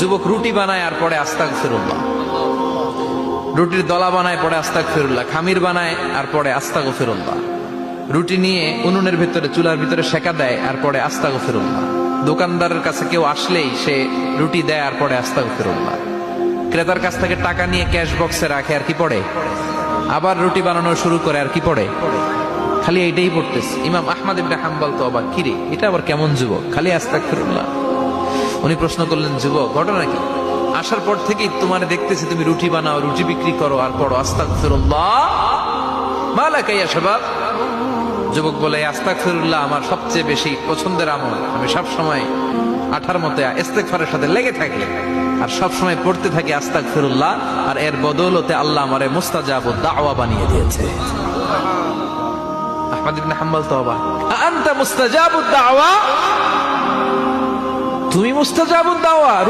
যুবক রুটি বানায় আর পরে আস্তাগফিরুল্লাহ, রুটির দলা বানায় পরে আস্তাগফিরুল্লাহ, খামির বানায় আর পরে আস্তাগফিরুল্লাহ, রুটি নিয়ে উনুনের ভিতরে চুলার ভিতরে সেকা দেয় আর পরে আস্তাগফিরুল্লাহ, দোকানদারের কাছে কেউ আসলেই সে রুটি দেয় আর পরে আস্তাগফিরুল্লাহ, ক্রেতার কাছ থেকে টাকা নিয়ে ক্যাশ বক্সে রাখে আর কি পড়ে, আবার রুটি বানানো শুরু করে আর কি পড়ে, খালি এইটাই পড়তেছে। ইমাম আহমদ ইবনে হাম্বল তো অবাক, কিরে এটা আবার কেমন যুবক, খালি আস্তাগফিরুল্লাহ। উনি প্রশ্ন করলেন, যুবক ঘটনা কি? আসার পর থেকেই তোমার দেখতেছি তুমি রুটি বানাও, রুটি বিক্রি করো আর পড়ো আস্তাগফিরুল্লাহ, মালাকা ইয়া শাবাব। যুবক বলে, আস্তাগফিরুল্লাহ আমার সবচেয়ে বেশি পছন্দের আমল, আমি সব সময় আঠার মতে ইস্তেগফারের সাথে লেগে থাকি আর সব সময় পড়তে থাকি আস্তাগফিরুল্লাহ, আর এর বদৌলতে আল্লাহ আমারে মুস্তাজাবুদ দাওয়া বানিয়ে দিয়েছে। আহমদ ইবনে হাম্বল তো অবাক, আনতা মুস্তাজাবুদ দাওয়া, তুমি মুস্তাজাবুদ দাওয়া।